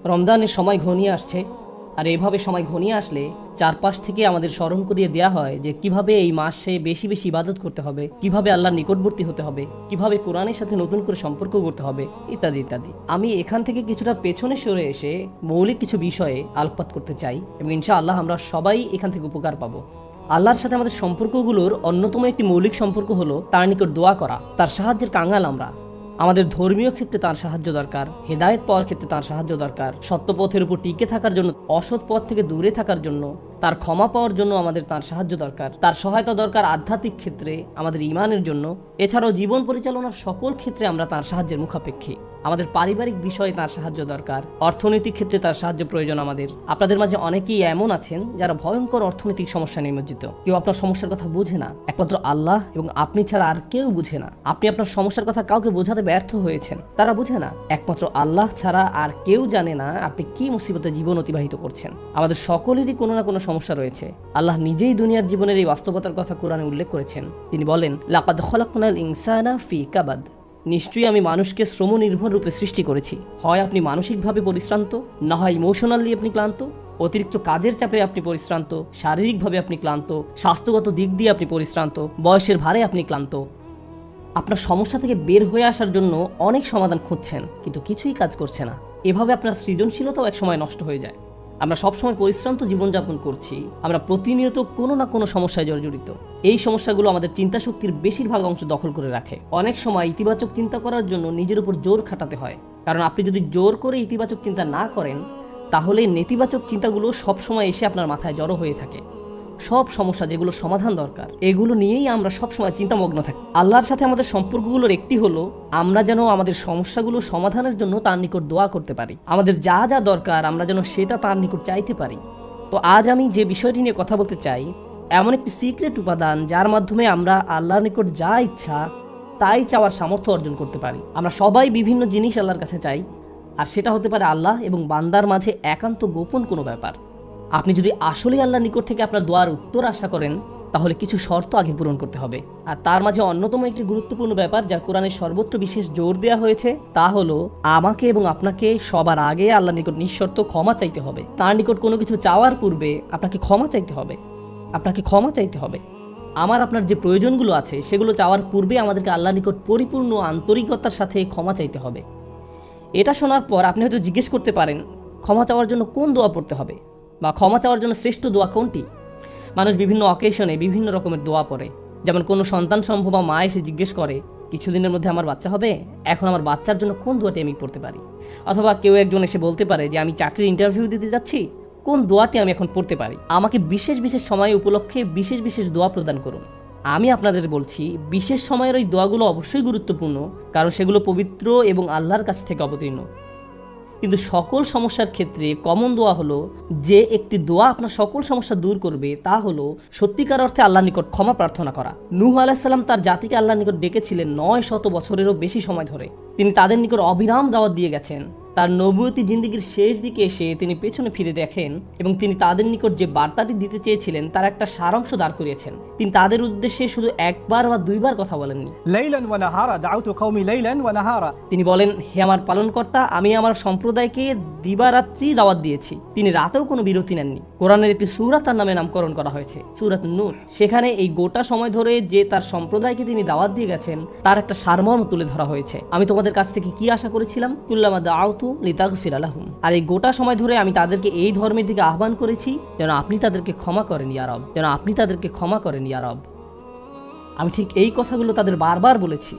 রমজানের সময় ঘনিয়ে আসছে, আর এভাবে সময় ঘনিয়ে আসলে চারপাশ থেকে আমাদের স্মরণ করিয়ে দেওয়া হয় যে কিভাবে এই মাসে বেশি বেশি ইবাদত করতে হবে, কিভাবে আল্লাহর নিকটবর্তী হতে হবে, কিভাবে কোরআনের সাথে নতুন করে সম্পর্ক করতে হবে, ইত্যাদি ইত্যাদি। আমি এখান থেকে কিছুটা পেছনে সরে এসে মৌলিক কিছু বিষয়ে আলোকপাত করতে চাই এবং ইনশাআল্লাহ আমরা সবাই এখান থেকে উপকার পাবো। আল্লাহর সাথে আমাদের সম্পর্কগুলোর অন্যতম একটি মৌলিক সম্পর্ক হলো তার নিকট দোয়া করা। তার সাহায্যের কাঙাল আমরা। আমাদের ধর্মীয় ক্ষেত্রে তার সাহায্য দরকার, হেদায়েত পাওয়ার ক্ষেত্রে তার সাহায্য দরকার, সত্য পথের উপর টিকে থাকার জন্য, অসৎ পথ থেকে দূরে থাকার জন্য, তার ক্ষমা পাওয়ার জন্য আমাদের তার সাহায্য দরকার, তার সহায়তা দরকার আধ্যাত্মিক ক্ষেত্রে আমাদের ঈমানের জন্য। এছাড়াও জীবন পরিচালনার সকল ক্ষেত্রে আমরা তার সাহায্যের মুখাপেক্ষী। আমাদের পারিবারিক বিষয়ে তার সাহায্য দরকার, অর্থনৈতিক ক্ষেত্রে তার সাহায্য প্রয়োজন আমাদের। আপনাদের মাঝে অনেকেই এমন আছেন যারা ভয়ঙ্কর অর্থনৈতিক সমস্যা নিমজ্জিত। কেউ আপনার সমস্যার কথা বুঝে না, একমাত্র আল্লাহ এবং আপনি ছাড়া আর কেউ বুঝে না। আপনি আপনার সমস্যার কথা কাউকে বোঝাতে ব্যর্থ হয়েছেন, তারা বুঝে না। একমাত্র আল্লাহ ছাড়া আর কেউ জানে না আপনি কি মুসিবতে জীবন অতিবাহিত করছেন। আমাদের সকলেরই কোনো না কোনো সমস্যা রয়েছে। আল্লাহ নিজেই দুনিয়ার জীবনের এই বাস্তবতার কথা কোরআনে উল্লেখ করেছেন। তিনি বলেন, লাকাদ খলাকনাল ইনসানা ফি কাবাদ, নিশ্চয়ই আমি মানুষকে শ্রম নির্ভর রূপে সৃষ্টি করেছি। হয় আপনি মানসিকভাবে পরিশ্রান্ত, না হয় ইমোশনালি আপনি ক্লান্ত। অতিরিক্ত কাজের চাপে আপনি পরিশ্রান্ত, শারীরিকভাবে আপনি ক্লান্ত, স্বাস্থ্যগত দিক দিয়ে আপনি পরিশ্রান্ত, বয়সের ভারে আপনি ক্লান্ত। আপনার সমস্যা থেকে বের হয়ে আসার জন্য অনেক সমাধান খুঁজছেন, কিন্তু কিছুই কাজ করছে না। এভাবে আপনার সৃজনশীলতাও একসময় নষ্ট হয়ে যায়। আমরা সবসময় পরিশ্রান্ত জীবনযাপন করছি, আমরা প্রতিনিয়ত কোনো না কোনো সমস্যায় জর্জরিত। এই সমস্যাগুলো আমাদের চিন্তা শক্তির বেশিরভাগ অংশ দখল করে রাখে। অনেক সময় ইতিবাচক চিন্তা করার জন্য নিজের উপর জোর খাটাতে হয়, কারণ আপনি যদি জোর করে ইতিবাচক চিন্তা না করেন, তাহলে নেতিবাচক চিন্তাগুলো সবসময় এসে আপনার মাথায় জড়ো হয়ে থাকে। সব সমস্যা যেগুলো সমাধান দরকার, এগুলো নিয়েই আমরা সবসময় চিন্তামগ্ন থাকি। আল্লাহর সাথে আমাদের সম্পর্কগুলোর একটি হলো আমরা যেন আমাদের সমস্যাগুলো সমাধানের জন্য তার নিকট দোয়া করতে পারি। আমাদের যা যা দরকার আমরা যেন সেটা তার নিকট চাইতে পারি। তো আজ আমি যে বিষয়টি নিয়ে কথা বলতে চাই, এমন একটি সিক্রেট উপাদান যার মাধ্যমে আমরা আল্লাহর নিকট যা ইচ্ছা তাই চাওয়ার সামর্থ্য অর্জন করতে পারি। আমরা সবাই বিভিন্ন জিনিস আল্লাহর কাছে চাই, আর সেটা হতে পারে আল্লাহ এবং বান্দার মাঝে একান্ত গোপন কোনো ব্যাপার। আপনি যদি আসলেই আল্লাহর নিকট থেকে আপনার দোয়ার উত্তর আশা করেন, তাহলে কিছু শর্ত আগে পূরণ করতে হবে। আর তার মাঝে অন্যতম একটি গুরুত্বপূর্ণ ব্যাপার যা কোরআনের সর্বত্র বিশেষ জোর দেওয়া হয়েছে, তা হলো আমাকে এবং আপনাকে সবার আগে আল্লাহর নিকট নিঃশর্ত ক্ষমা চাইতে হবে। তার নিকট কোনো কিছু চাওয়ার পূর্বে আপনাকে ক্ষমা চাইতে হবে। আপনাকে ক্ষমা চাইতে হবে। আপনার যে প্রয়োজনগুলো আছে সেগুলো চাওয়ার পূর্বে আমাদেরকে আল্লাহর নিকট পরিপূর্ণ আন্তরিকতার সাথে ক্ষমা চাইতে হবে। এটা শোনার পর আপনি হয়তো জিজ্ঞেস করতে পারেন, ক্ষমা চাওয়ার জন্য কোন দোয়া পড়তে হবে, বা ক্ষমা চাওয়ার জন্য শ্রেষ্ঠ দোয়া কোনটি? মানুষ বিভিন্ন অকেশনে বিভিন্ন রকমের দোয়া পড়ে। যেমন কোনো সন্তান সম্ভব বা মা এসে জিজ্ঞেস করে, কিছুদিনের মধ্যে আমার বাচ্চা হবে, এখন আমার বাচ্চার জন্য কোন দোয়াটি আমি পড়তে পারি? অথবা কেউ একজন এসে বলতে পারে যে আমি চাকরির ইন্টারভিউ দিতে যাচ্ছি, কোন দোয়াটি আমি এখন পড়তে পারি? আমাকে বিশেষ বিশেষ সময় উপলক্ষে বিশেষ বিশেষ দোয়া প্রদান করুন। আমি আপনাদের বলছি, বিশেষ সময়ের ওই দোয়াগুলো অবশ্যই গুরুত্বপূর্ণ, কারণ সেগুলো পবিত্র এবং আল্লাহর কাছ থেকে অবতীর্ণ। কিন্তু সকল সমস্যার ক্ষেত্রে কমন দোয়া হলো, যে একটি দোয়া আপনার সকল সমস্যা দূর করবে, তা হলো সত্যিকার অর্থে আল্লাহর নিকট ক্ষমা প্রার্থনা করা। নূহ আলাইহিস সালাম তার জাতিকে আল্লাহর নিকট ডেকেছিলেন 900 বছরেরও বেশি সময় ধরে। তিনি তাদের নিকট অবিরাম দাওয়াত দিয়ে গেছেন। তার নবুয়তি জিন্দেগির শেষ দিকে এসে তিনি পেছনে ফিরে দেখেন এবং তিনি তাদের নিকট যে বার্তাটি দিতে চেয়েছিলেন তার একটা সারাংশ দাঁড় করিয়েছেন। তিনি তাদের উদ্দেশ্যে শুধু একবার বা দুইবার কথা বলেননি। লাইলান ওয়া নাহারা দাউতু কওমি লাইলান ওয়া নাহারা। তিনি বলেন, হে আমার পালনকর্তা, আমি আমার সম্প্রদায়কে দিবারাত্রি দাওয়াত দিয়েছি। তিনি রাতেও কোনো বিরতি নেননি। কোরআনের একটি সূরা তার নামে নামকরণ করা হয়েছে, সূরাত নূহ। সেখানে এই গোটা সময় ধরে যে তার সম্প্রদায়কে তিনি দাওয়াত দিয়ে গেছেন তার একটা সারমর্ম তুলে ধরা হয়েছে। আমি তোমাদের কাছ থেকে কি আশা করেছিলাম? কুল্লামা দাউতু লিতাগফিরা লাহুম। আর এই গোটা সময় ধরে আমি তাদেরকে এই ধর্মের দিকে আহ্বান করেছি যেন আপনি তাদেরকে ক্ষমা করেন ইয়া রব, যেন আপনি তাদেরকে ক্ষমা করেন ইয়া রব। আমি ঠিক এই কথাগুলো তাদের বারবার বলেছি।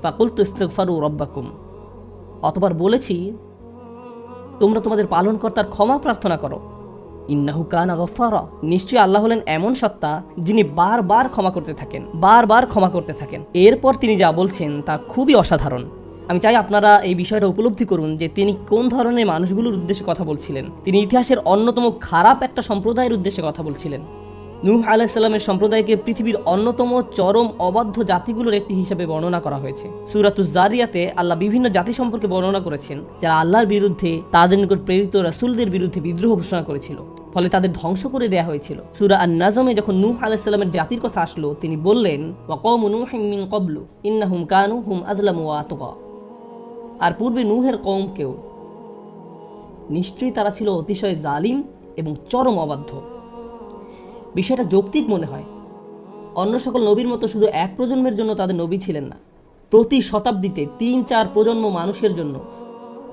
ফাকুলতু ইস্তিগফারু রাব্বাকুম। অতবার বলেছি, তোমরা তোমাদের পালনকর্তার ক্ষমা প্রার্থনা করো। ইন্নাহু কানা গফফারা। নিশ্চয়ই আল্লাহ হলেন এমন সত্তা যিনি বারবার ক্ষমা করতে থাকেন। এরপর তিনি যা বলছেন তা খুবই অসাধারণ। আমি চাই আপনারা এই বিষয়টা উপলব্ধি করুন যে তিনি কোন ধরনের মানুষগুলোর উদ্দেশ্যে কথা বলছিলেন। তিনি ইতিহাসের অন্যতম খারাপ একটা সম্প্রদায়ের উদ্দেশ্যে কথা বলছিলেন। নূহ আলাইহিস সালামের সম্প্রদায়কে পৃথিবীর অন্যতম চরম অবাধ্য জাতিগুলোর একটি হিসাবে বর্ণনা করা হয়েছে। সূরাতুজ জারিয়াতে আল্লাহ বিভিন্ন জাতি সম্পর্কে বর্ণনা করেছেন যারা আল্লাহর বিরুদ্ধে, তাদের নিকট প্রেরিত রাসূলদের বিরুদ্ধে বিদ্রোহ ঘোষণা করেছিল, ফলে তাদের ধ্বংস করে দেয়া হয়েছিল। সূরা আন-নাজমে যখন নূহ আলাইহিস সালামের জাতির কথা আসলো, তিনি বললেন, ওয়া কওমু নূহিন মিন ক্বাবলু ইন্নাহুম কানু হুম আযলামু ওয়া আতগা। আর পূর্বে নূহের কওমকেও। নিশ্চয়ই তারা ছিল অতিশয় জালিম এবং চরম অবাধ্য। বিষয়টা যৌক্তিক মনে হয়। অন্য সকল নবীর মতো শুধু এক প্রজন্মের জন্য তাদের নবী ছিলেন না, প্রতি শতাব্দীতে 3-4 প্রজন্ম মানুষের জন্য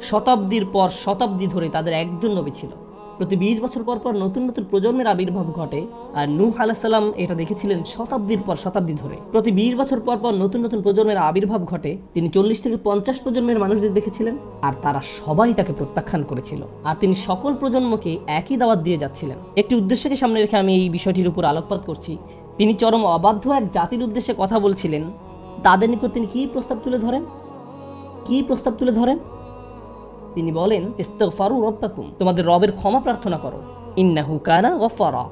শতাব্দীর পর শতাব্দী ধরে তাদের একজন নবী ছিল। প্রতি 20 বছর পর পর নতুন নতুন প্রজন্মের আবির্ভাব ঘটে। আর নূহ আলাইহিস সালাম এটা দেখেছিলেন শতাব্দীর পর শতাব্দী ধরে। প্রতি 20 বছর পর পর নতুন নতুন প্রজন্মের আবির্ভাব ঘটে। তিনি 40 থেকে 50 প্রজন্মের মানুষদের দেখেছিলেন, আর তারা সবাই তাকে প্রত্যাখ্যান করেছিল। আর তিনি সকল প্রজন্মকে একই দাওয়াত দিয়ে যাচ্ছিলেন। একটি উদ্দেশ্যকে সামনে রেখে আমি এই বিষয়টির উপর আলোকপাত করছি। তিনি চরম অবাধ্য এক জাতির উদ্দেশ্যে কথা বলছিলেন। তাদের নিকট তিনি কি প্রস্তাব তুলে ধরেন? তিনি বলেন, ইস্তিগফারু রাব্বাকুম, তোমাদের রবের ক্ষমা প্রার্থনা করো, ইন্নাহু কানা গফফারা।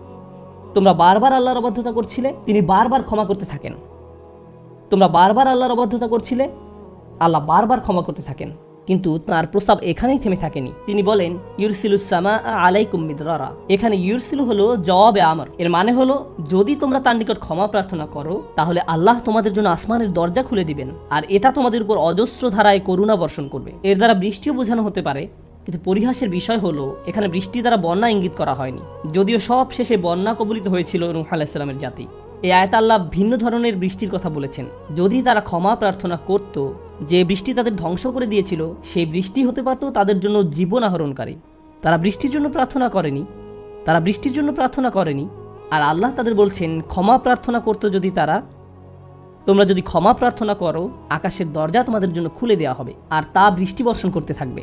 তোমরা বারবার আল্লাহর অবাধ্যতা করছিলে, তিনি বারবার ক্ষমা করতে থাকেন। তোমরা বারবার আল্লাহর অবাধ্যতা করছিলে, আল্লাহ বারবার ক্ষমা করতে থাকেন। কিন্তু তার প্রস্তাব এখানেই থেমে থাকেনি। তিনি বলেন, ইউরসিলুস সামা আলাইকুম মিদরারা। এখানে ইউরসিলু হলো জওয়াবে আমর। এর মানে হলো, যদি তোমরা তার নিকট ক্ষমা প্রার্থনা করো, তাহলে আল্লাহ তোমাদের জন্য আসমানের দরজা খুলে দিবেন, আর এটা তোমাদের উপর অজস্র ধারায় করুণা বর্ষণ করবে। এর দ্বারা বৃষ্টিও বোঝানো হতে পারে, কিন্তু পরিহাসের বিষয় হলো এখানে বৃষ্টি দ্বারা বন্যা ইঙ্গিত করা হয়নি, যদিও সব শেষে বন্যা কবলিত হয়েছিল নূহ আলাইহিস সালামের জাতি। এই আয়াতে আল্লাহ ভিন্ন ধরনের বৃষ্টির কথা বলেছেন। যদি তারা ক্ষমা প্রার্থনা করত, যে বৃষ্টি তাদের ধ্বংস করে দিয়েছিল সেই বৃষ্টি হতে পারত তাদের জন্য জীবন আহরণকারী। তারা বৃষ্টির জন্য প্রার্থনা করেনি। আর আল্লাহ তাদের বলছেন, ক্ষমা প্রার্থনা করতো যদি তারা, তোমরা যদি ক্ষমা প্রার্থনা করো, আকাশের দরজা তোমাদের জন্য খুলে দেওয়া হবে, আর তা বৃষ্টি বর্ষণ করতে থাকবে।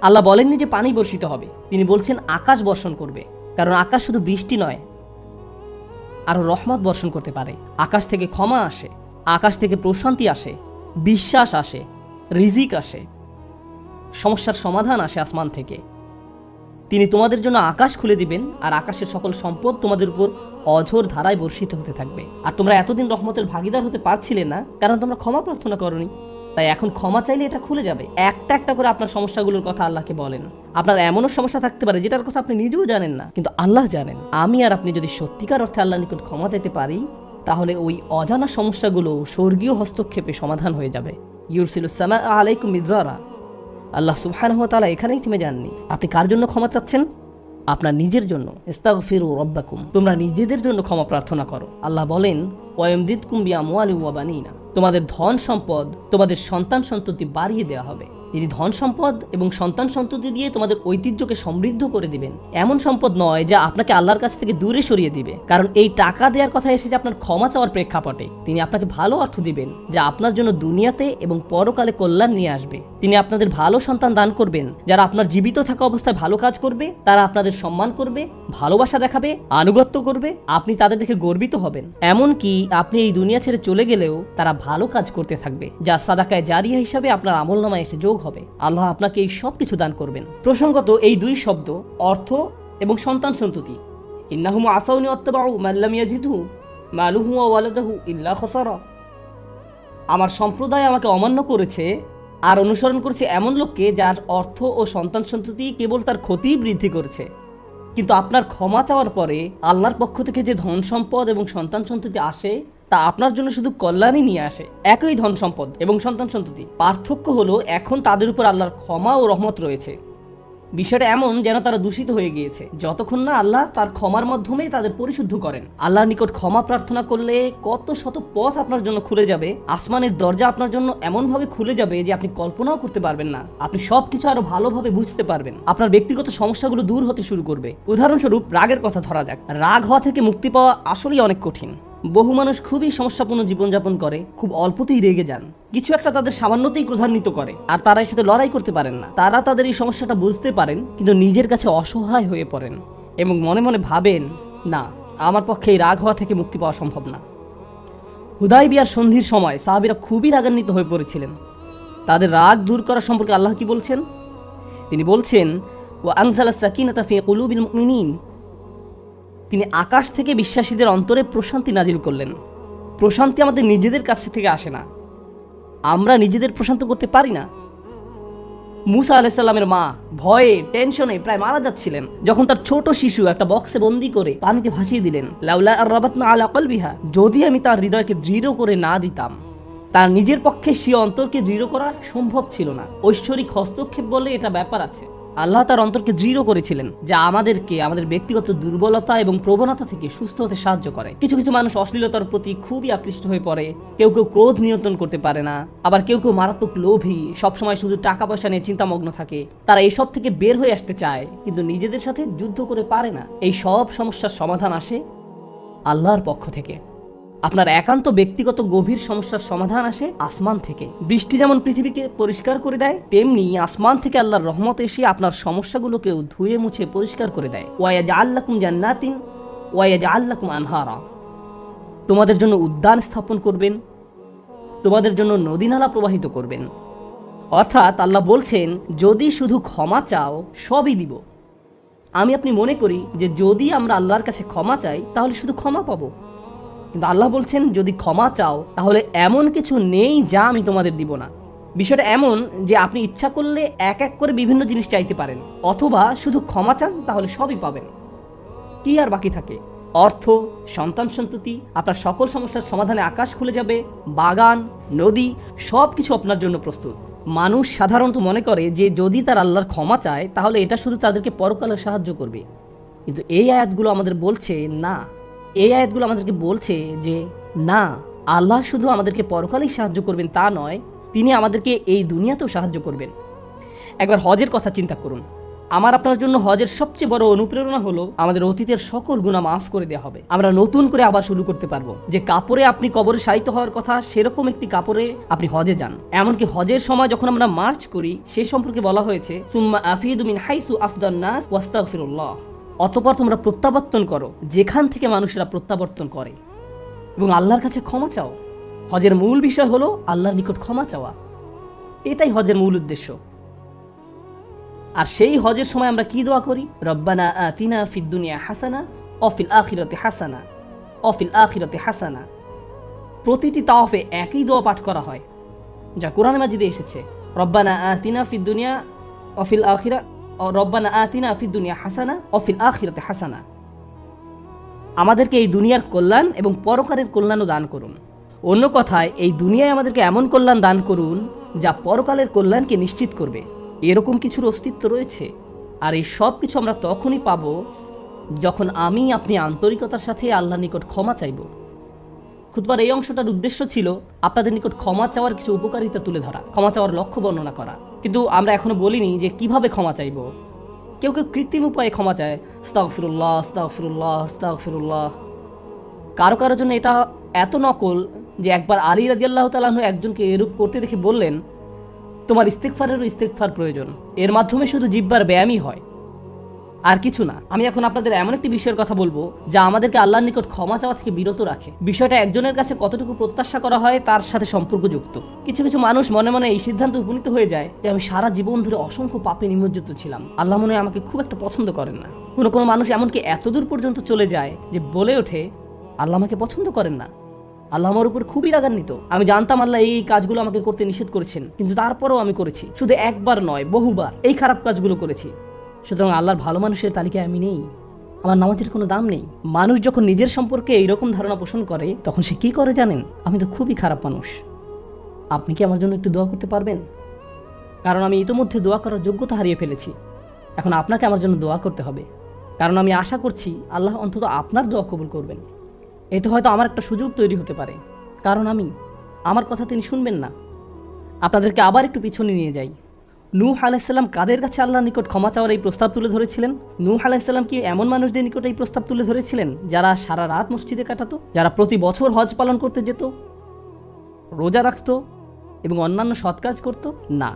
আল্লাহ বলেননি যে পানি বর্ষিত হবে, তিনি বলছেন আকাশ বর্ষণ করবে। কারণ আকাশ শুধু বৃষ্টি নয়, আরো রহমত বর্ষণ করতে পারে। আকাশ থেকে ক্ষমা আসে, আকাশ থেকে প্রশান্তি আসে, বিশ্বাস আসে, রিজিক আসে, সমস্যার সমাধান আসে আসমান থেকে। তিনি তোমাদের জন্য আকাশ খুলে দিবেন, আর আকাশের সকল সম্পদ তোমাদের উপর অঝোর ধারায় বর্ষিত হতে থাকবে। আর তোমরা এতদিন রহমতের ভাগিদার হতে পারছিলে না, কারণ তোমরা ক্ষমা প্রার্থনা করনি। তাই এখন ক্ষমা চাইলে এটা খুলে যাবে। একটা একটা করে আপনার সমস্যাগুলোর কথা আল্লাহকে বলেন। আপনার এমনও সমস্যা থাকতে পারে যেটার কথা আপনি নিজেও জানেন না, কিন্তু আল্লাহ জানেন। আমি আর আপনি যদি সত্যিকার অর্থে আল্লাহর নিকট ক্ষমা চাইতে পারি, তাহলে ওই অজানা সমস্যাগুলো স্বর্গীয় হস্তক্ষেপে সমাধান হয়ে যাবে। ইউরসিলুস সামা আলাইকুম মিদরারা। আল্লাহ সুবহানাহু ওয়া তাআলা এখানেই থেমে যাননি। আপনি কার জন্য ক্ষমা চাচ্ছেন? আপনার নিজের জন্য। ইস্তাগফিরু রাব্বাকুম, তোমরা নিজেদের জন্য ক্ষমা প্রার্থনা করো। আল্লাহ বলেন, ওয়ায়ামদিদকুম বিআমওয়ালিন ওয়া বানিনা, তোমাদের ধন সম্পদ, তোমাদের সন্তান সন্ততি বাড়িয়ে দেওয়া হবে। তিনি ধন সম্পদ এবং সন্তান সন্ততি দিয়ে তোমাদের ঐতিহ্যকে সমৃদ্ধ করে দিবেন। এমন সম্পদ নয় যা আপনাকে আল্লাহর কাছ থেকে দূরে সরিয়ে দিবে, কারণ এই টাকা দেওয়ার কথা এসেছে আপনার ক্ষমা চাওয়ার প্রেক্ষাপটে। তিনি আপনাকে ভালো অর্থ দিবেন, যা আপনার জন্য দুনিয়াতে এবং পরকালে কল্যাণ নিয়ে আসবে। তিনি আপনাদের ভালো সন্তান দান করবেন, যারা আপনার জীবিত থাকা অবস্থায় ভালো কাজ করবে, তারা আপনাদের সম্মান করবে, ভালোবাসা দেখাবে, আনুগত্য করবে। আপনি তাদের দেখে গর্বিত হবেন। এমনকি আপনি এই দুনিয়া ছেড়ে চলে গেলেও তারা ভালো কাজ করতে থাকবে, যা সাদাকায়ে জারিয়া হিসাবে আপনার আমলনামায় এসে যোগ হবে। আল্লাহ আপনাকে এই সব কিছু দান করবেন। প্রসঙ্গত এই দুই শব্দ, অর্থ এবং সন্তান সন্ততি, ইন্নাহুম আসাউনি ওয়াত্তাবাউ মান লাম ইয়াজিদহু মালুহু ওয়া ওয়ালাদুহু ইল্লা খাসারা। আমার সম্প্রদায় আমাকে অমান্য করেছে আর অনুসরণ করেছে এমন লোককে যার অর্থ ও সন্তান সন্ততি কেবল তার ক্ষতি বৃদ্ধি করেছে। কিন্তু আপনার ক্ষমা চাওয়ার পরে আল্লাহর পক্ষ থেকে যে ধন সম্পদ এবং সন্তান সন্ততি আসে, তা আপনার জন্য শুধু কল্যাণই নিয়ে আসে। একই ধন সম্পদ এবং সন্তান সন্ততি, পার্থক্য হলো এখন তাদের উপর আল্লাহর ক্ষমা ও রহমত রয়েছে। বিষয়টা এমন যেন তারা দূষিত হয়ে গিয়েছে, যতক্ষণ না আল্লাহ তার ক্ষমার মাধ্যমে তাদের পরিশুদ্ধ করেন। আল্লাহর নিকট ক্ষমা প্রার্থনা করলে কত শত পথ আপনার জন্য খুলে যাবে। আসমানের দরজা আপনার জন্য এমনভাবে খুলে যাবে যে আপনি কল্পনাও করতে পারবেন না। আপনি সবকিছু আরো ভালোভাবে বুঝতে পারবেন। আপনার ব্যক্তিগত সমস্যাগুলো দূর হতে শুরু করবে। উদাহরণস্বরূপ রাগের কথা ধরা যাক। রাগ হওয়া থেকে মুক্তি পাওয়া আসলেই অনেক কঠিন। বহু মানুষ খুবই সমস্যাপূর্ণ জীবনযাপন করে, খুব অল্পতেই রেগে যান, কিছু একটা তাদের সামান্যতেই ক্রোধান্বিত করে, আর তারা এর সাথে লড়াই করতে পারেন না। তারা তাদের এই সমস্যাটা বুঝতে পারেন, কিন্তু নিজের কাছে অসহায় হয়ে পড়েন এবং মনে মনে ভাবেন, না, আমার পক্ষে এই রাগ হওয়া থেকে মুক্তি পাওয়া সম্ভব না। হুদায়বিয়ার সন্ধির সময় সাহাবীরা খুবই রাগান্বিত হয়ে পড়েছিলেন। তাদের রাগ দূর করা সম্পর্কে আল্লাহ কি বলছেন? তিনি বলছেন, ওয়া আনজালাস সাকিনাতা ফি কুলুবিল মুমিনিন, তিনি আকাশ থেকে বিশ্বাসীদের অন্তরে প্রশান্তি নাজিল করলেন। প্রশান্তি আমাদের নিজেদের কাছ থেকে আসে না, আমরা নিজেদের প্রশান্ত করতে পারি না। মুসা আলাইহিস সালামের মা ভয়ে টেনশনে প্রায় মারা যাচ্ছিলেন, যখন তার ছোট শিশু একটা বক্সে বন্দি করে পানিতে ভাসিয়ে দিলেন। লাউলা আর রাবাতনা আলা কলবিহা, যদি আমি তার হৃদয়কে দৃঢ় করে না দিতাম, তার নিজের পক্ষে সে অন্তরকে দৃঢ় করা সম্ভব ছিল না। ঐশ্বরিক হস্তক্ষেপ বলে এটা ব্যাপার আছে। আল্লাহ তার অন্তরকে দৃঢ় করেছিলেন, যা আমাদেরকে আমাদের ব্যক্তিগত দুর্বলতা এবং প্রবণতা থেকে সুস্থ হতে সাহায্য করে। কিছু কিছু মানুষ অশ্লীলতার প্রতি খুবই আকৃষ্ট হয়ে পড়ে, কেউ কেউ ক্রোধ নিয়ন্ত্রণ করতে পারে না, আবার কেউ কেউ মারাত্মক লোভী, সবসময় শুধু টাকা পয়সা নিয়ে চিন্তামগ্ন থাকে। তারা এইসব থেকে বের হয়ে আসতে চায়, কিন্তু নিজেদের সাথে যুদ্ধ করে পারে না। এই সব সমস্যার সমাধান আসে আল্লাহর পক্ষ থেকে। আপনার একান্ত ব্যক্তিগত গভীর সমস্যার সমাধান আসে আসমান থেকে। বৃষ্টি যেমন পৃথিবীকে পরিষ্কার করে দেয়, তেমনি আসমান থেকে আল্লাহর রহমত এসে আপনার সমস্যাগুলোকেও ধুয়ে মুছে পরিষ্কার করে দেয়। ওয়ায়াজআল লাকুম জান্নাতিন ওয়ায়াজআল লাকুম আনহারা। তোমাদের জন্য উদ্যান স্থাপন করবেন, তোমাদের জন্য নদী নালা প্রবাহিত করবেন। অর্থাৎ আল্লাহ বলছেন, যদি শুধু ক্ষমা চাও সবই দিব। আমি আপনি মনে করি যে যদি আমরা আল্লাহর কাছে ক্ষমা চাই তাহলে শুধু ক্ষমা পাবো, কিন্তু আল্লাহ বলছেন যদি ক্ষমা চাও তাহলে এমন কিছু নেই যা আমি তোমাদের দিব না। বিষয়টা এমন যে আপনি ইচ্ছা করলে এক এক করে বিভিন্ন জিনিস চাইতে পারেন, অথবা শুধু ক্ষমা চান তাহলে সবই পাবেন। কি আর বাকি থাকে? অর্থ, সন্তান সন্ততি, আপনার সকল সমস্যার সমাধানে আকাশ খুলে যাবে, বাগান, নদী, সব কিছু আপনার জন্য প্রস্তুত। মানুষ সাধারণত মনে করে যে যদি তার আল্লাহর ক্ষমা চায় তাহলে এটা শুধু তাদেরকে পরকালে সাহায্য করবে, কিন্তু এই আয়াতগুলো আমাদের বলছে না। এই আয়াতগুলো আমাদেরকে বলছে যে না, আল্লাহ শুধু আমাদেরকে পরকালেই সাহায্য করবেন তা নয়, তিনি আমাদেরকে এই দুনিয়াতেও সাহায্য করবেন। একবার হজের কথা চিন্তা করুন। আমার আপনার জন্য হজের সবচেয়ে বড় অনুপ্রেরণা হলো আমাদের অতীতের সকল গুনাহ মাফ করে দেওয়া হবে। আমরা নতুন করে আবার শুরু করতে পারবো। যে কাপড়ে আপনি কবরে শায়িত হওয়ার কথা, সেরকম একটি কাপড়ে আপনি হজে যান। এমনকি হজের সময় যখন আমরা মার্চ করি, সেই সম্পর্কে বলা হয়েছে সুম্মা আফিদু মিন হাইসু আফদান নাস ওয়াস্তাগফিরুল্লাহ। অতঃপর তোমরা প্রত্যাবর্তন করো যেখান থেকে মানুষেরা প্রত্যাবর্তন করে, এবং আল্লাহর কাছে ক্ষমা চাও। হজের মূল বিষয় হলো আল্লাহর নিকট ক্ষমা চাওয়া। এটাই হজের মূল উদ্দেশ্য। আর সেই হজের সময় আমরা কি দোয়া করি? রব্বানা আতিনা ফিদ দুনিয়া হাসানা ওয়া ফিল আখিরাতি হাসানা ওয়া ফিল আখিরাতি হাসানা। প্রতিটি তাওয়াফে একই দোয়া পাঠ করা হয়, যা কোরআন মাজিদে এসেছে। রব্বানা আতিনা ফিদ দুনিয়া ওয়া ফিল আখিরা রব্বানা আতিনা ফিদ দুনিয়া হাসানা ওয়া ফিল আখিরাতি হাসানা। আমাদেরকে এই দুনিয়ার কল্যাণ এবং পরকালের কল্যাণও দান করুন। অন্য কথায়, এই দুনিয়ায় আমাদেরকে এমন কল্যাণ দান করুন যা পরকালের কল্যাণকে নিশ্চিত করবে। এরকম কিছুর অস্তিত্ব রয়েছে, আর এই সব কিছু আমরা তখনই পাব যখন আমি আপনি আন্তরিকতার সাথে আল্লাহর নিকট ক্ষমা চাইব। খুতবার এই অংশটার উদ্দেশ্য ছিল আপনাদের নিকট ক্ষমা চাওয়ার কিছু উপকারিতা তুলে ধরা, ক্ষমা চাওয়ার লক্ষ্য বর্ণনা করা। কিন্তু আমরা এখনো বলিনি যে কিভাবে ক্ষমা চাইব। কেউ কেউ কৃত্রিম উপায়ে ক্ষমা চায়, আস্তাগফিরুল্লাহ আস্তাগফিরুল্লাহ আস্তাগফিরুল্লাহ। কারো কারোর জন্য এটা এত নকল যে একবার আলী রাদিয়াল্লাহু তাআলা আনহু একজনকে এরূপ করতে দেখে বললেন, তোমার ইস্তেগফারেরও ইস্তেগফার প্রয়োজন। এর মাধ্যমে শুধু জিহ্বার ব্যায়ামই হয়, আর কিছু না। আমি এখন আপনাদের এমন একটি বিষয়ের কথা বলবো যা আমাদেরকে আল্লাহর নিকট ক্ষমা চাওয়া থেকে বিরত রাখে। বিষয়টা একজনের কাছে কতটুকু প্রত্যাশা করা হয় তার সাথে সম্পর্কযুক্ত। কিছু কিছু মানুষ মনে মনে এই সিদ্ধান্তে উপনীত হয়ে যায় যে আমি সারা জীবন ধরে অসংখ্য পাপে নিমজ্জিত ছিলাম, আল্লাহ মনে হয় আমাকে খুব একটা পছন্দ করেন না। কোনো কোনো মানুষ এমনকি এতদূর পর্যন্ত চলে যায় যে বলে ওঠে, আল্লাহ আমাকে পছন্দ করেন না, আল্লাহ আমার উপর খুবই রাগান্বিত। আমি জানতাম আল্লাহ এই কাজগুলো আমাকে করতে নিষেধ করেছেন, কিন্তু তারপরেও আমি করেছি। শুধু একবার নয়, বহুবার এই খারাপ কাজগুলো করেছি। সুতরাং আল্লাহর ভালো মানুষের তালিকায় আমি নেই, আমার নামাজের কোনো দাম নেই। মানুষ যখন নিজের সম্পর্কে এইরকম ধারণা পোষণ করে তখন সে কি করে জানেন? আমি তো খুবই খারাপ মানুষ। আপনি কি আমার জন্য একটু দোয়া করতে পারবেন? কারণ আমি ইতোমধ্যে দোয়া করার যোগ্যতা হারিয়ে ফেলেছি। এখন আপনাকে আমার জন্য দোয়া করতে হবে, কারণ আমি আশা করছি আল্লাহ অন্তত আপনার দোয়া কবুল করবেন। এতে হয়তো আমার একটা সুযোগ তৈরি হতে পারে, কারণ আমার কথা তিনি শুনবেন না। আপনাদেরকে আবার একটু পিছনে নিয়ে যাই। নূহ আলাইহিস সালাম কাদের কাছে আল্লাহর নিকট ক্ষমা চাওয়ার এই প্রস্তাব তুলে ধরেছিলেন? নূহ আলাইহিস সালাম কি এমন মানুষদের নিকট এই প্রস্তাব তুলে ধরেছিলেন যারা সারা রাত মসজিদে কাটাতো, যারা প্রতি বছর হজ পালন করতে যেত, রোজা রাখতো এবং অন্যান্য সৎ কাজ করত? না,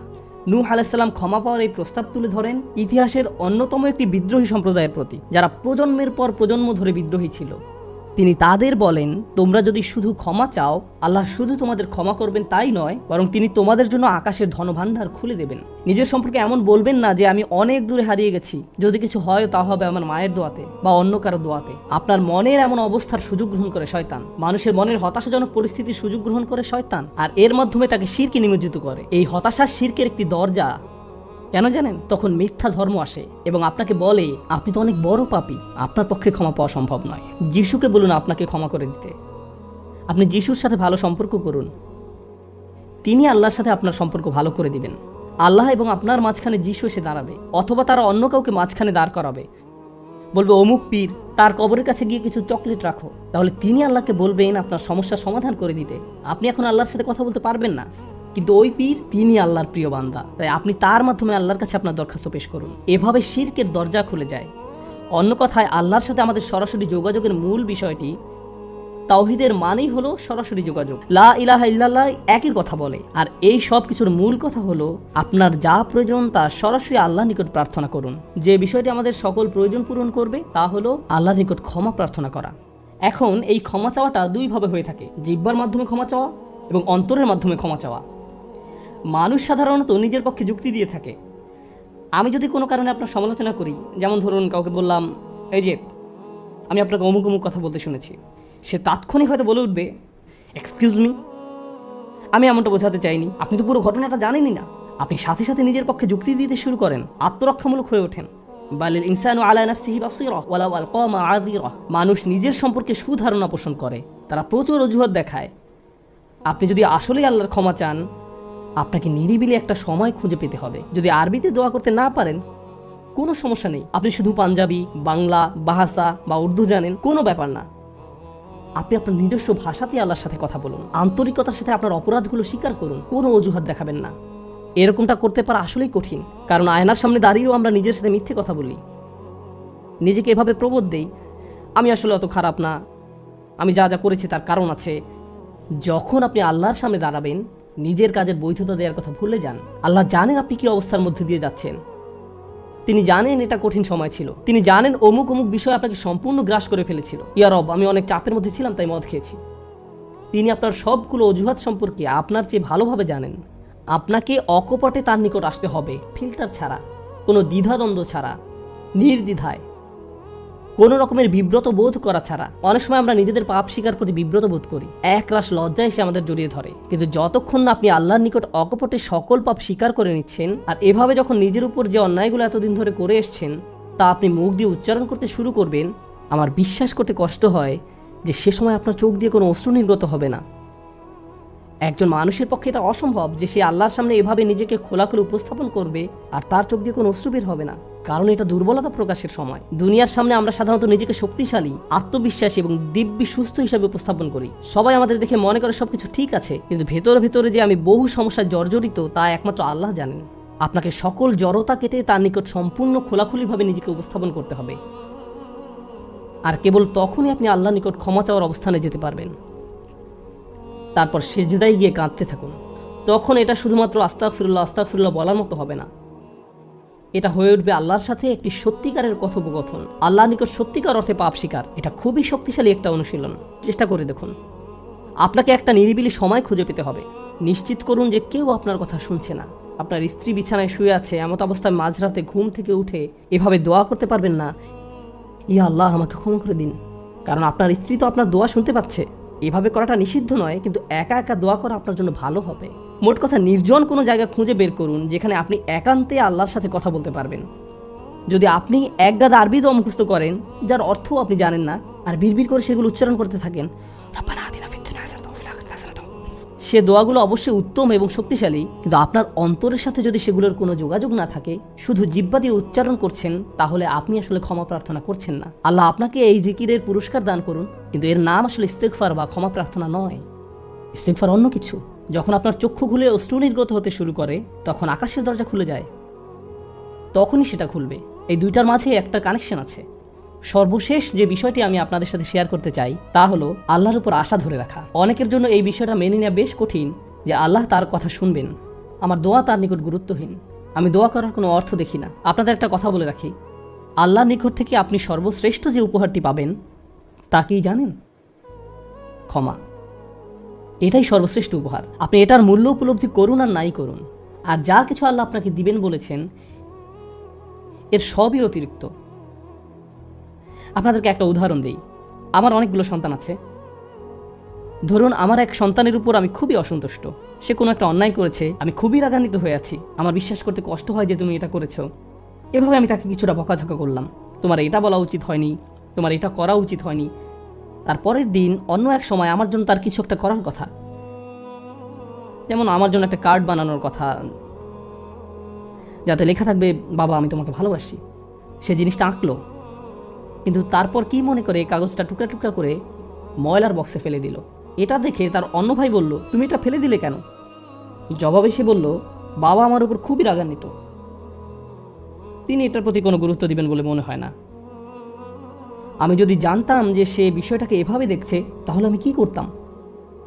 নূহ আলাইহিস সালাম ক্ষমা পাওয়ার এই প্রস্তাব তুলে ধরেন ইতিহাসের অন্যতম একটি বিদ্রোহী সম্প্রদায়ের প্রতি, যারা প্রজন্মের পর প্রজন্ম ধরে বিদ্রোহী ছিল। তিনি তাদের বলেন, তোমরা যদি শুধু ক্ষমা চাও, আল্লাহ শুধু তোমাদের ক্ষমা করবেন তাই নয়, বরং তিনি তোমাদের জন্য আকাশের ধনভাণ্ডার খুলে দেবেন। নিজের সম্পর্কে এমন বলবেন না যে আমি অনেক দূরে হারিয়ে গেছি, যদি কিছু হয় তা হবে আমার মায়ের দোয়াতে বা অন্য কারো দোয়াতে। আপনার মনের এমন অবস্থার সুযোগ গ্রহণ করে শয়তান। মানুষের মনের হতাশাজনক পরিস্থিতির সুযোগ গ্রহণ করে শয়তান, আর এর মাধ্যমে তাকে শিরকে নিমজ্জিত করে। এই হতাশা শিরকের একটি দরজা। কেন জানেন? তখন মিথ্যা ধর্ম আসে এবং আপনাকে বলে আপনি তো অনেক বড় পাপী, আপনার পক্ষে ক্ষমা পাওয়া সম্ভব নয়। যিশুকে বলুন আপনাকে ক্ষমা করে দিতে। আপনি যিশুর সাথে ভালো সম্পর্ক করুন, তিনি আল্লাহর সাথে আপনার সম্পর্ক ভালো করে দিবেন। আল্লাহ এবং আপনার মাঝখানে যিশু এসে দাঁড়াবে, অথবা তারা অন্য কাউকে মাঝখানে দাঁড় করাবে, বলবে অমুক পীর, তার কবরের কাছে গিয়ে কিছু চকলেট রাখো। তাহলে তিনি আল্লাহকে বলবেন আপনার সমস্যার সমাধান করে দিতে। আপনি এখন আল্লাহর সাথে কথা বলতে পারবেন না, কিন্তু ওই পীর তিনি আল্লাহর প্রিয় বান্দা, তাই আপনি তার মাধ্যমে আল্লাহর কাছে আপনার দরখাস্ত পেশ করুন। এভাবে শিরকের দরজা খুলে যায়। অন্য কথায় আল্লাহর সাথে আমাদের সরাসরি যোগাযোগের মূল বিষয়টি, তাওহীদের মানেই হলো সরাসরি যোগাযোগ। লা ইলাহা ইল্লাল্লাহ একই কথা বলে, আর এই সব কিছুর মূল কথা হলো আপনার যা প্রয়োজন তা সরাসরি আল্লাহর নিকট প্রার্থনা করুন। যে বিষয়টি আমাদের সকল প্রয়োজন পূরণ করবে তা হলো আল্লাহর নিকট ক্ষমা প্রার্থনা করা। এখন এই ক্ষমা চাওয়াটা দুইভাবে হয়ে থাকে, জিহ্বার মাধ্যমে ক্ষমা চাওয়া এবং অন্তরের মাধ্যমে ক্ষমা চাওয়া। মানুষ সাধারণত নিজের পক্ষে যুক্তি দিয়ে থাকে। আমি যদি কোনো কারণে আপনার সমালোচনা করি, যেমন ধরুন কাউকে বললাম, এই যে আমি আপনাকে অমুক অমুক কথা বলতে শুনেছি, সে তাৎক্ষণিক হয়তো বলে উঠবে, এক্সকিউজ মি, আমি এমনটা বোঝাতে চাইনি, আপনি তো পুরো ঘটনাটা জানেনই না। আপনি সাথে সাথে নিজের পক্ষে যুক্তি দিতে শুরু করেন, আত্মরক্ষামূলক হয়ে ওঠেন। বালিল ইনসানু আলা নাফসিহি বাসীরা ওয়ালাউ আলকা মাআযিরা। মানুষ নিজের সম্পর্কে সুধারণা পোষণ করে, তারা প্রচুর অজুহাত দেখায়। আপনি যদি আসলেই আল্লাহর ক্ষমা চান, আপনাকে নিরিবিলি একটা সময় খুঁজে পেতে হবে। যদি আরবিতে দোয়া করতে না পারেন, কোনো সমস্যা নেই, আপনি শুধু পাঞ্জাবি, বাংলা, বাহাসা বা উর্দু জানেন, কোনো ব্যাপার না। আপনি আপনার নিজস্ব ভাষাতেই আল্লাহর সাথে কথা বলুন, আন্তরিকতার সাথে আপনার অপরাধগুলো স্বীকার করুন, কোনো অজুহাত দেখাবেন না। এরকমটা করতে পারা আসলেই কঠিন, কারণ আয়নার সামনে দাঁড়িয়েও আমরা নিজের সাথে মিথ্যে কথা বলি, নিজেকে এভাবে প্রবোধ দেই, আমি আসলে অত খারাপ না, আমি যা যা করেছি তার কারণ আছে। যখন আপনি আল্লাহর সামনে দাঁড়াবেন, নিজের কাজের বৈধতা দেওয়ার কথা ভুলে যান। আল্লাহ জানেন আপনি কি অবস্থার মধ্যে দিয়ে যাচ্ছেন, তিনি জানেন এটা কঠিন সময় ছিল, তিনি জানেন অমুক অমুক বিষয় আপনাকে সম্পূর্ণ গ্রাস করে ফেলেছিল। ইয়া রব, আমি অনেক চাপের মধ্যে ছিলাম তাই মদ খেয়েছি। তিনি আপনার সবগুলো অজুহাত সম্পর্কে আপনার চেয়ে ভালোভাবে জানেন। আপনাকে অকপটে তার নিকট আসতে হবে, ফিল্টার ছাড়া, কোনো দ্বিধাদ্বন্দ্ব ছাড়া, নির্দ্বিধায়, কোনো রকমের বিব্রত বোধ করা ছাড়া। অনেক সময় আমরা নিজেদের পাপ স্বীকার করতে বিব্রত বোধ করি, একরাশ লজ্জা এসে আমাদের জড়িয়ে ধরে। কিন্তু যতক্ষণ না আপনি আল্লাহর নিকট অকপটে সকল পাপ স্বীকার করে নিচ্ছেন, আর এভাবে যখন নিজের উপর যে অন্যায়গুলো এতদিন ধরে করে এসছেন তা আপনি মুখ দিয়ে উচ্চারণ করতে শুরু করবেন, আমার বিশ্বাস করতে কষ্ট হয় যে সে সময় আপনার চোখ দিয়ে কোনো অশ্রু নির্গত হবে না। একজন মানুষের পক্ষে এটা অসম্ভব যে সে আল্লাহর সামনে এভাবে নিজেকে খোলাখুলি উপস্থাপন করবে আর তার চোখ দিয়ে কোনো অশ্রু বের হবে না, কারণ এটা দুর্বলতা প্রকাশের সময়। দুনিয়ার সামনে আমরা সাধারণত নিজেকে শক্তিশালী, আত্মবিশ্বাসী এবং দিব্যি সুস্থ হিসাবে উপস্থাপন করি। সবাই আমাদের দেখে মনে করে সবকিছু ঠিক আছে, কিন্তু ভেতরে ভেতরে যে আমি বহু সমস্যায় জর্জরিত তা একমাত্র আল্লাহ জানেন। আপনাকে সকল জড়তা কেটে তার নিকট সম্পূর্ণ খোলাখুলিভাবে নিজেকে উপস্থাপন করতে হবে, আর কেবল তখনই আপনি আল্লাহর নিকট ক্ষমা চাওয়ার অবস্থানে যেতে পারবেন। তারপর সিজদায় গিয়ে কাঁদতে থাকুন। তখন এটা শুধুমাত্র আস্তাগফিরুল্লাহ আস্তাগফিরুল্লাহ বলার মতো হবে না, এটা হয়ে উঠবে আল্লাহর সাথে একটি সত্যিকারের কথোপকথন, আল্লাহর নিকট সত্যিকার অর্থে পাপ স্বীকার। এটা খুবই শক্তিশালী একটা অনুশীলন, চেষ্টা করে দেখুন। আপনাকে একটা নিরিবিলি সময় খুঁজে পেতে হবে। নিশ্চিত করুন যে কেউ আপনার কথা শুনছে না। আপনার স্ত্রী বিছানায় শুয়ে আছে, এমত অবস্থায় মাঝরাতে ঘুম থেকে উঠে এভাবে দোয়া করতে পারবেন না, ইয়া আল্লাহ আমাকে ক্ষমা করে দিন, কারণ আপনার স্ত্রী তো আপনার দোয়া শুনতে পাচ্ছে। এভাবে করাটা নিষিদ্ধ নয়, কিন্তু একা একা দোয়া করা আপনার জন্য ভালো হবে। মোট কথা, নির্জন কোনো জায়গা খুঁজে বের করুন যেখানে আপনি একান্তে আল্লাহর সাথে কথা বলতে পারবেন। যদি আপনি এক গাদা আরবি দোয়া মুখস্থ করেন যার অর্থ আপনি জানেন না, আর বিড়বিড় করে সেগুলো উচ্চারণ করতে থাকেন, সে দোয়াগুলো অবশ্যই উত্তম এবং শক্তিশালী, কিন্তু আপনার অন্তরের সাথে যদি সেগুলোর কোনো যোগাযোগ না থাকে, শুধু জিহ্বা দিয়ে উচ্চারণ করছেন, তাহলে আপনি আসলে ক্ষমা প্রার্থনা করছেন না। আল্লাহ আপনাকে এই জিকিরের পুরস্কার দান করুন, কিন্তু এর নাম আসলে ইস্তেগফার বা ক্ষমা প্রার্থনা নয়। ইস্তেগফার অন্য কিছু। যখন আপনার চক্ষু খুলে অশ্রু নির্গত হতে শুরু করে, তখন আকাশের দরজা খুলে যায়, তখনই সেটা খুলবে। এই দুইটার মাঝে একটা কানেকশন আছে। সর্বশেষ যে বিষয়টি আমি আপনাদের সাথে শেয়ার করতে চাই তা হলো আল্লাহর উপর আশা ধরে রাখা। অনেকের জন্য এই বিষয়টা মেনে নেওয়া বেশ কঠিন যে আল্লাহ তার কথা শুনবেন, আমার দোয়া তার নিকট গুরুত্বহীন, আমি দোয়া করার কোনো অর্থ দেখি না। আপনাদের একটা কথা বলে রাখি, আল্লাহর নিকট থেকে আপনি সর্বশ্রেষ্ঠ যে উপহারটি পাবেন তা কি জানেন? ক্ষমা। এটাই সর্বশ্রেষ্ঠ উপহার। আপনি এটার মূল্য উপলব্ধি করুন আর নাই করুন, আর যা কিছু আল্লাহ আপনাকে দিবেন বলেছেন এর সবই অতিরিক্ত। আপনাদেরকে একটা উদাহরণ দিই। আমার অনেকগুলো সন্তান আছে। ধরুন আমার এক সন্তানের উপর আমি খুবই অসন্তুষ্ট, সে কোনো একটা অন্যায় করেছে, আমি খুবই রাগান্বিত হয়ে আছি, আমার বিশ্বাস করতে কষ্ট হয় যে তুমি এটা করেছো। এভাবে আমি তাকে কিছুটা বকাঝকা করলাম, তোমার এটা বলা উচিত হয়নি, তোমার এটা করা উচিত হয়নি। তার পরের দিন অন্য এক সময় আমার জন্য তার কিছু একটা করার কথা, যেমন আমার জন্য একটা কার্ড বানানোর কথা, যাতে লেখা থাকবে বাবা আমি তোমাকে ভালোবাসি। সে জিনিসটা আঁকলো, কিন্তু তারপর কি মনে করে কাগজটা টুকরা টুকরা করে ময়লার বক্সে ফেলে দিল। এটা দেখে তার অন্য ভাই বলল, তুমি এটা ফেলে দিলে কেন? জবাবে সে বলল, বাবা আমার উপর খুবই রাগান্বিত, তিনি এটার প্রতি কোনো গুরুত্ব দিবেন বলে মনে হয় না। আমি যদি জানতাম যে সে বিষয়টাকে এভাবে দেখছে, তাহলে আমি কি করতাম?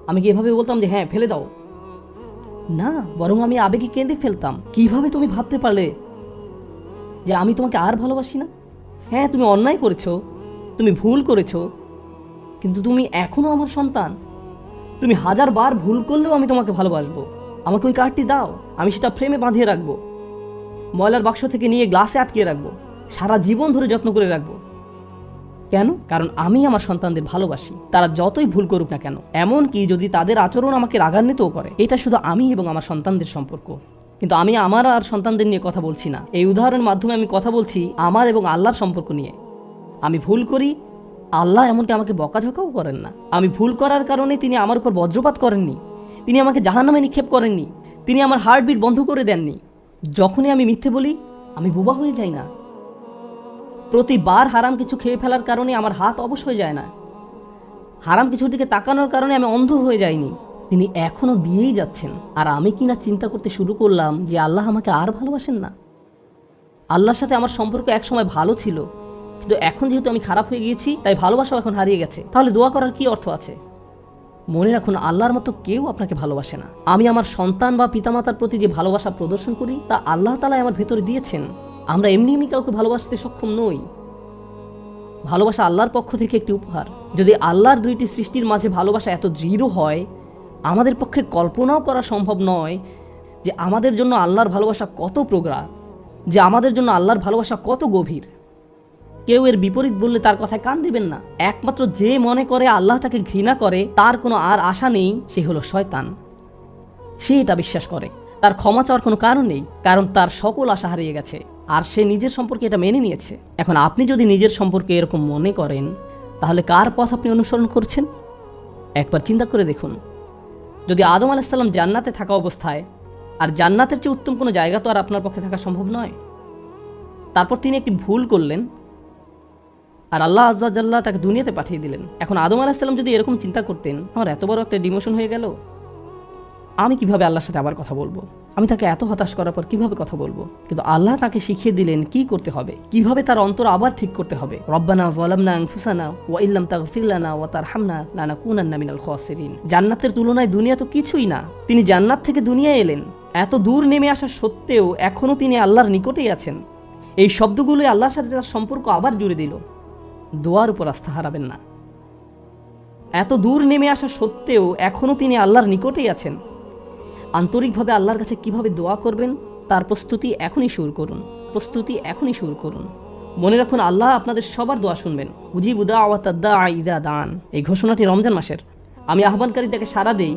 আমি কি এভাবে বলতাম যে হ্যাঁ ফেলে দাও? না, বরং আমি আবেগে কেঁদে ফেলতাম। কিভাবে তুমি ভাবতে পারলে যে আমি তোমাকে আর ভালোবাসি না? হ্যাঁ, তুমি অন্যায় করেছো, তুমি ভুল করেছো, কিন্তু তুমি এখনো আমার সন্তান। তুমি 1000 বার ভুল করলেও আমি তোমাকে ভালোবাসবো। আমাকে ওই কার্ডটি দাও, আমি সেটা ফ্রেমে বাঁধিয়ে রাখবো, ময়লার বাক্স থেকে নিয়ে গ্লাসে আটকে রাখবো, সারা জীবন ধরে যত্ন করে রাখবো। কেন? কারণ আমি আমার সন্তানদের ভালোবাসি, তারা যতই ভুল করুক না কেন, এমনকি যদি তাদের আচরণ আমাকে রাগান্বিতও করে। এটা শুধু আমি এবং আমার সন্তানদের সম্পর্ক। কিন্তু আমি আমার আর সন্তানদের নিয়ে কথা বলছি না। এই উদাহরণের মাধ্যমে আমি কথা বলছি আমার এবং আল্লাহর সম্পর্ক নিয়ে। আমি ভুল করি, আল্লাহ এমনকি আমাকে বকাঝকাও করেন না। আমি ভুল করার কারণে তিনি আমার উপর বজ্রপাত করেননি, তিনি আমাকে জাহান্নামে নিক্ষেপ করেননি, তিনি আমার হার্টবিট বন্ধ করে দেননি। যখনই আমি মিথ্যে বলি, আমি বোবা হয়ে যাই না। প্রতিবার হারাম কিছু খেয়ে ফেলার কারণে আমার হাত অবশ হয়ে যায় না। হারাম কিছুর দিকে তাকানোর কারণে আমি অন্ধ হয়ে যাইনি। তিনি এখনো দিয়েই যাচ্ছেন। আর আমি কিনা চিন্তা করতে শুরু করলাম যে আল্লাহ আমাকে আর ভালোবাসেন না। আল্লাহর সাথে আমার সম্পর্ক একসময় ভালো ছিল, কিন্তু এখন যেহেতু আমি খারাপ হয়ে গিয়েছি, তাই ভালোবাসাও এখন হারিয়ে গেছে। তাহলে দোয়া করার কি অর্থ আছে? মনে রাখুন, আল্লাহর মতো কেউ আপনাকে ভালোবাসে না। আমি আমার সন্তান বা পিতামাতার প্রতি যে ভালোবাসা প্রদর্শন করি, তা আল্লাহ তাআলাই আমার ভেতরে দিয়েছেন। আমরা এমনি এমনি কাউকে ভালোবাসতে সক্ষম নই। ভালোবাসা আল্লাহর পক্ষ থেকে একটি উপহার। যদি আল্লাহর দুইটি সৃষ্টির মাঝে ভালোবাসা এত দৃঢ় হয়, আমাদের পক্ষে কল্পনাও করা সম্ভব নয় যে আমাদের জন্য আল্লাহর ভালোবাসা কত প্রগাঢ়, যে আমাদের জন্য আল্লাহর ভালোবাসা কত গভীর। কেউ এর বিপরীত বললে তার কথায় কান দিবেন না। একমাত্র যে মনে করে আল্লাহ তাকে ঘৃণা করে, তার কোনো আর আশা নেই, সে হলো শয়তান। সে এটা বিশ্বাস করে। তার ক্ষমা চাওয়ার কোনো কারণ নেই, কারণ তার সকল আশা হারিয়ে গেছে, আর সে নিজের সম্পর্কে এটা মেনে নিয়েছে। এখন আপনি যদি নিজের সম্পর্কে এরকম মনে করেন, তাহলে কার পথ আপনি অনুসরণ করছেন? একবার চিন্তা করে দেখুন। যদি আদম আলাইহিস সালাম জান্নাতে থাকা অবস্থায়, আর জান্নাতের চেয়ে উত্তম কোনো জায়গা তো আর আপনার পক্ষে থাকা সম্ভব নয়, তারপর তিনি একটি ভুল করলেন, আর আল্লাহ আযজা ওয়া জাল্লা তাকে দুনিয়াতে পাঠিয়ে দিলেন। এখন আদম আলাইহিস সালাম যদি এরকম চিন্তা করতেন, আমার এত বড় একটা ডিমোশন হয়ে গেল, আমি কিভাবে আল্লাহর সাথে আবার কথা বলবো? আমি তাকে এত হতাশ করার পর কিভাবে কথা বলবো? কিন্তু আল্লাহ তাকে শিখিয়ে দিলেন কি করতে হবে, কিভাবে তার অন্তর আবার ঠিক করতে হবে। রব্বানা যালামনা আনফুসানা ওয়া ইল্লাম তাগফির লানা ওয়া তারহামনা লানাকুনান্না মিনাল খাসিরিন। জান্নাতের তুলনায় দুনিয়া তো কিছুই না। তিনি জান্নাত থেকে দুনিয়ায় এলেন, এত দূর নেমে আসা সত্ত্বেও এখনো তিনি আল্লাহর নিকটেই আছেন। এই শব্দগুলোই আল্লাহর সাথে তার সম্পর্ক আবার জুড়ে দিল। দোয়ার উপর আস্থা হারাবেন না। এত দূর নেমে আসা সত্ত্বেও এখনো তিনি আল্লাহর নিকটেই আছেন। আন্তরিকভাবে আল্লাহর কাছে কিভাবে দোয়া করবেন, তার প্রস্তুতি এখনই শুরু করুন। মনে রাখুন, আল্লাহ আপনাদের সবার দোয়া শুনবেন। উজিবু দাওয়াতাদ দাঈ ইযা দাআন। এই ঘোষণাটি রমজান মাসের। আমি আহ্বানকারীদেরকে সাড়া দেই,